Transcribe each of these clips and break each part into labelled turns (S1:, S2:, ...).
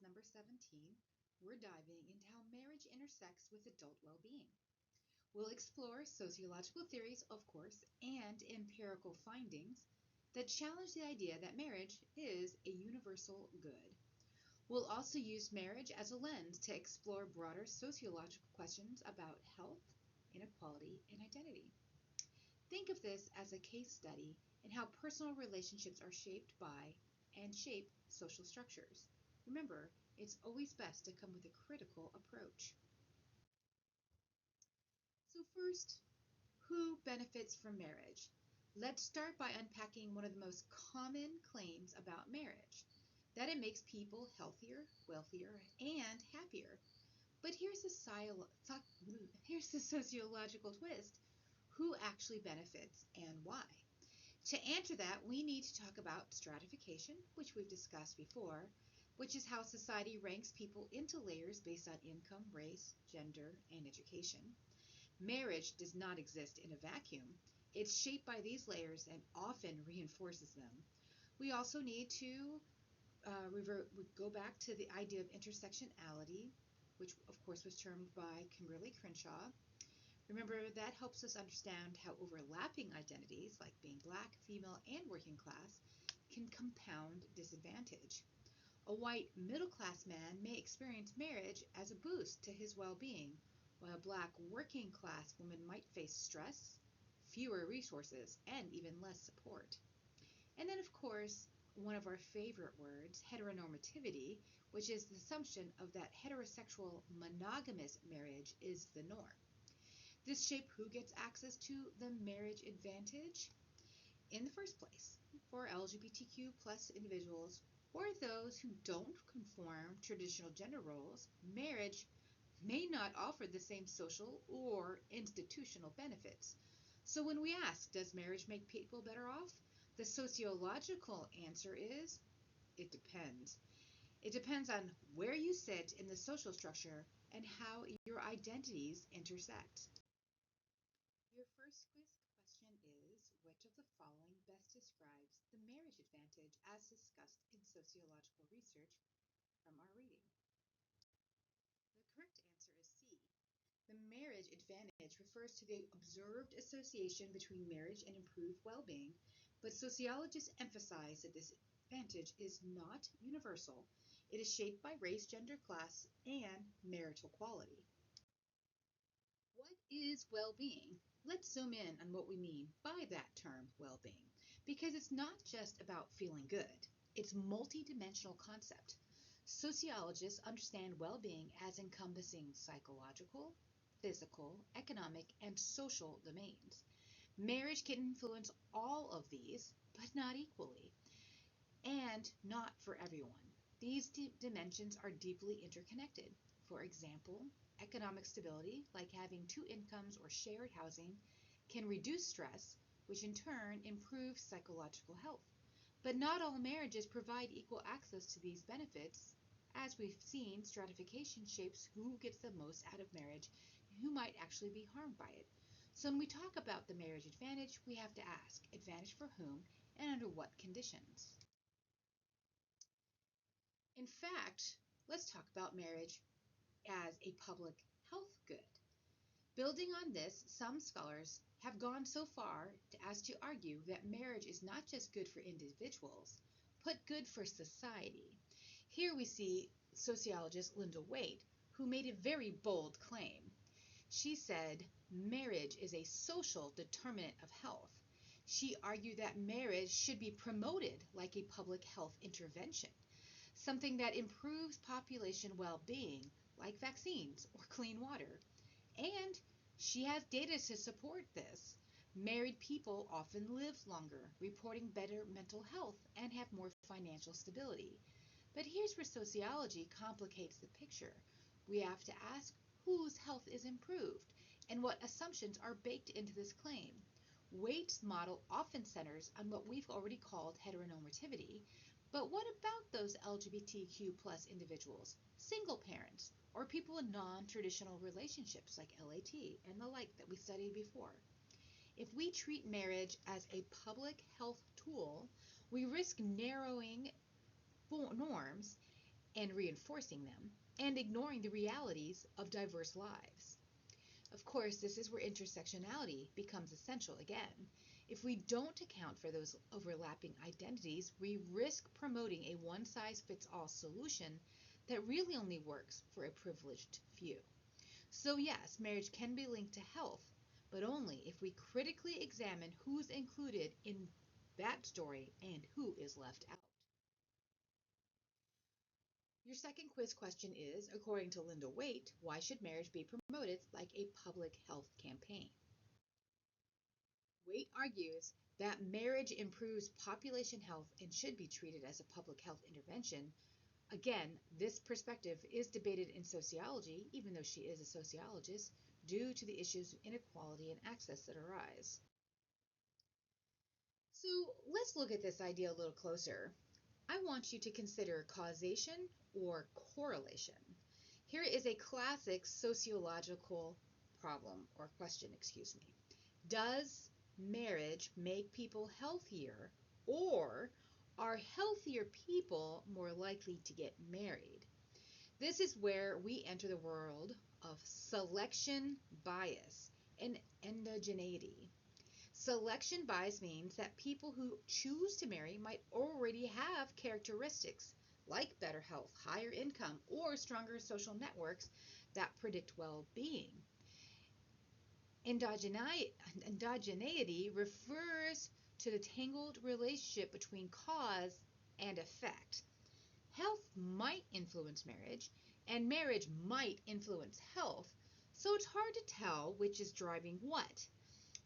S1: number 17. We're diving into how marriage intersects with adult well-being. We'll explore sociological theories, of course, and empirical findings that challenge the idea that marriage is a universal good. We'll also use marriage as a lens to explore broader sociological questions about health, inequality, and identity. Think of this as a case study in how personal relationships are shaped by and shape social structures. Remember, it's always best to come with a critical approach. So first, who benefits from marriage? Let's start by unpacking one of the most common claims about marriage, that it makes people healthier, wealthier, and happier. But here's the sociological twist. Who actually benefits and why? To answer that, we need to talk about stratification, which we've discussed before, which is how society ranks people into layers based on income, race, gender, and education. Marriage does not exist in a vacuum. It's shaped by these layers and often reinforces them. We also need to go back to the idea of intersectionality, which of course was termed by Kimberly Crenshaw. Remember, that helps us understand how overlapping identities, like being black, female, and working class, can compound disadvantage. A white middle-class man may experience marriage as a boost to his well-being, while a black working-class woman might face stress, fewer resources, and even less support. And then, of course, one of our favorite words, heteronormativity, which is the assumption of that heterosexual monogamous marriage is the norm. This shapes who gets access to the marriage advantage in the first place. For LGBTQ plus individuals or those who don't conform traditional gender roles, marriage may not offer the same social or institutional benefits. So when we ask, does marriage make people better off? The sociological answer is, it depends. It depends on where you sit in the social structure and how your identities intersect. Your first quiz question is, which of the following best describes the marriage advantage as discussed in sociological research from our reading? The correct answer is C. The marriage advantage refers to the observed association between marriage and improved well-being, but sociologists emphasize that this advantage is not universal. It is shaped by race, gender, class, and marital quality. What is well-being? Let's zoom in on what we mean by that term, well-being, because it's not just about feeling good. It's a multi-dimensional concept. Sociologists understand well-being as encompassing psychological, physical, economic, and social domains. Marriage can influence all of these, but not equally, and not for everyone. These dimensions are deeply interconnected. For example, economic stability, like having two incomes or shared housing, can reduce stress, which in turn improves psychological health. But not all marriages provide equal access to these benefits. As we've seen, stratification shapes who gets the most out of marriage and who might actually be harmed by it. So when we talk about the marriage advantage, we have to ask, advantage for whom and under what conditions? In fact, let's talk about marriage as a public health good. Building on this, some scholars have gone so far as to argue that marriage is not just good for individuals, but good for society. Here we see sociologist Linda Waite, who made a very bold claim. She said, marriage is a social determinant of health. She argued that marriage should be promoted like a public health intervention, something that improves population well-being, like vaccines or clean water. And she has data to support this. Married people often live longer, reporting better mental health, and have more financial stability. But here's where sociology complicates the picture. We have to ask whose health is improved and what assumptions are baked into this claim. Waite's model often centers on what we've already called heteronormativity, but what about those LGBTQ plus individuals, single parents, or people in non-traditional relationships like LAT and the like that we studied before? If we treat marriage as a public health tool, we risk narrowing norms and reinforcing them, and ignoring the realities of diverse lives. Of course, this is where intersectionality becomes essential again. If we don't account for those overlapping identities, we risk promoting a one-size-fits-all solution that really only works for a privileged few. So yes, marriage can be linked to health, but only if we critically examine who's included in that story and who is left out. Your second quiz question is, according to Linda Waite, why should marriage be promoted like a public health campaign? Waite argues that marriage improves population health and should be treated as a public health intervention. Again, this perspective is debated in sociology, even though she is a sociologist, due to the issues of inequality and access that arise. So let's look at this idea a little closer. I want you to consider causation or correlation. Here is a classic sociological problem or question, excuse me. Does marriage make people healthier, or are healthier people more likely to get married? This is where we enter the world of selection bias and endogeneity. Selection bias means that people who choose to marry might already have characteristics like better health, higher income, or stronger social networks that predict well-being. Endogeneity refers to the tangled relationship between cause and effect. Health might influence marriage, and marriage might influence health, so it's hard to tell which is driving what.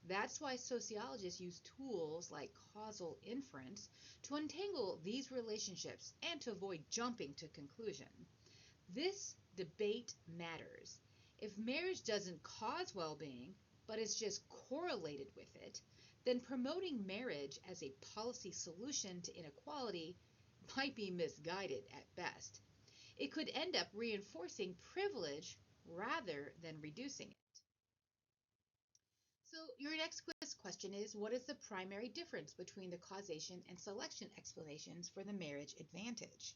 S1: That's why sociologists use tools like causal inference to untangle these relationships and to avoid jumping to conclusion. This debate matters. If marriage doesn't cause well-being, but is just correlated with it, then promoting marriage as a policy solution to inequality might be misguided at best. It could end up reinforcing privilege rather than reducing it. So your next quiz question is, what is the primary difference between the causation and selection explanations for the marriage advantage?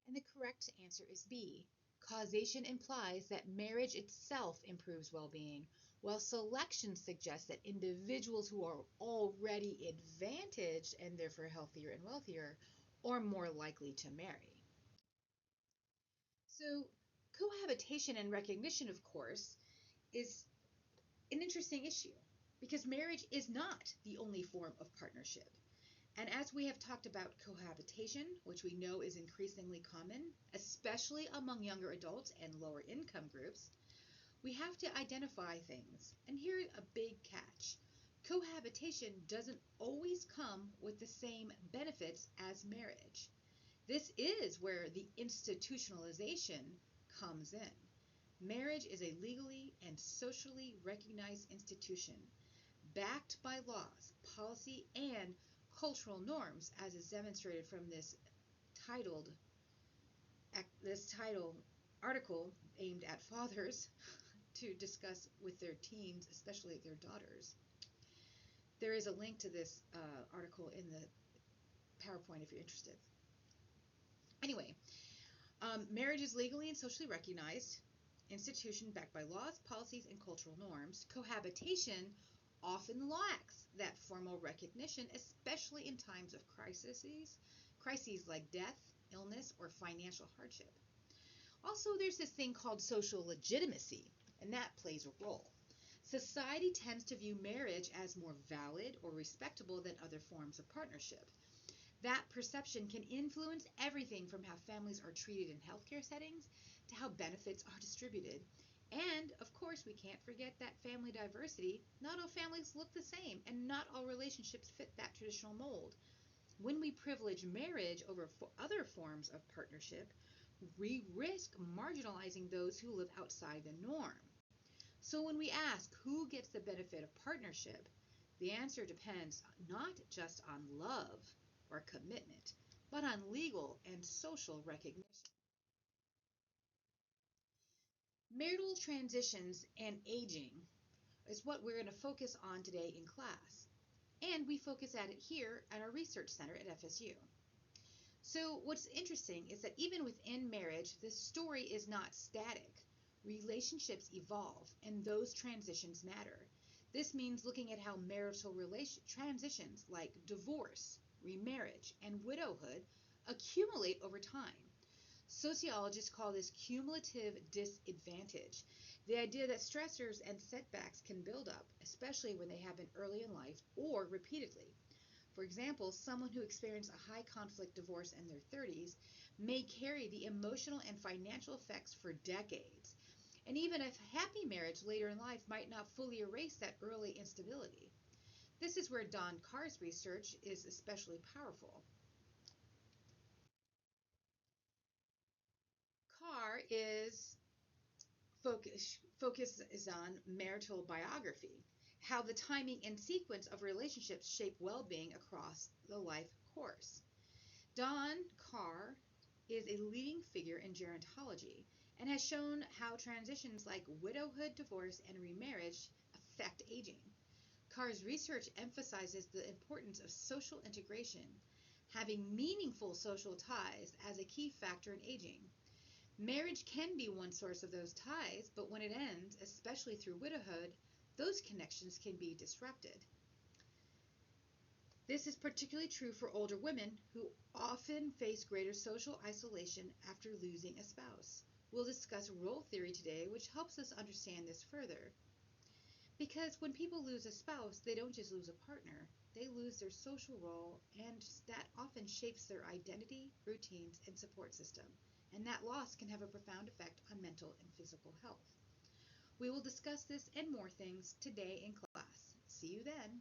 S1: And the correct answer is B. Causation implies that marriage itself improves well-being, while selection suggests that individuals who are already advantaged and therefore healthier and wealthier are more likely to marry. So cohabitation and recognition, of course, is an interesting issue because marriage is not the only form of partnership. And as we have talked about cohabitation, which we know is increasingly common, especially among younger adults and lower income groups, we have to identify things. And here's a big catch. Cohabitation doesn't always come with the same benefits as marriage. This is where the institutionalization comes in. Marriage is a legally and socially recognized institution, backed by laws, policy, and cultural norms, as is demonstrated from titled this title article aimed at fathers to discuss with their teens, especially their daughters. There is a link to this article in the PowerPoint if you're interested. Anyway, marriage is legally and socially recognized institution backed by laws, policies, and cultural norms. Cohabitation often lacks that formal recognition, especially in times of crises like death, illness, or financial hardship. Also, there's this thing called social legitimacy, and that plays a role. Society tends to view marriage as more valid or respectable than other forms of partnership. That perception can influence everything from how families are treated in healthcare settings to how benefits are distributed. And, of course, we can't forget that family diversity. Not all families look the same, and not all relationships fit that traditional mold. When we privilege marriage over other forms of partnership, we risk marginalizing those who live outside the norm. So when we ask who gets the benefit of partnership, the answer depends not just on love or commitment, but on legal and social recognition. Marital transitions and aging is what we're going to focus on today in class. And we focus at it here at our research center at FSU. So, what's interesting is that even within marriage, the story is not static. Relationships evolve, and those transitions matter. This means looking at how marital relation transitions like divorce, remarriage, and widowhood accumulate over time. Sociologists call this cumulative disadvantage, the idea that stressors and setbacks can build up, especially when they happen early in life or repeatedly. For example, someone who experienced a high conflict divorce in their 30s may carry the emotional and financial effects for decades. And even a happy marriage later in life might not fully erase that early instability. This is where Don Carr's research is especially powerful. Carr is focuses on marital biography, how the timing and sequence of relationships shape well-being across the life course. Don Carr is a leading figure in gerontology and has shown how transitions like widowhood, divorce, and remarriage affect aging. Carr's research emphasizes the importance of social integration, having meaningful social ties as a key factor in aging. Marriage can be one source of those ties, but when it ends, especially through widowhood, those connections can be disrupted. This is particularly true for older women who often face greater social isolation after losing a spouse. We'll discuss role theory today, which helps us understand this further. Because when people lose a spouse, they don't just lose a partner, they lose their social role, and that often shapes their identity, routines, and support system. And that loss can have a profound effect on mental and physical health. We will discuss this and more things today in class. See you then.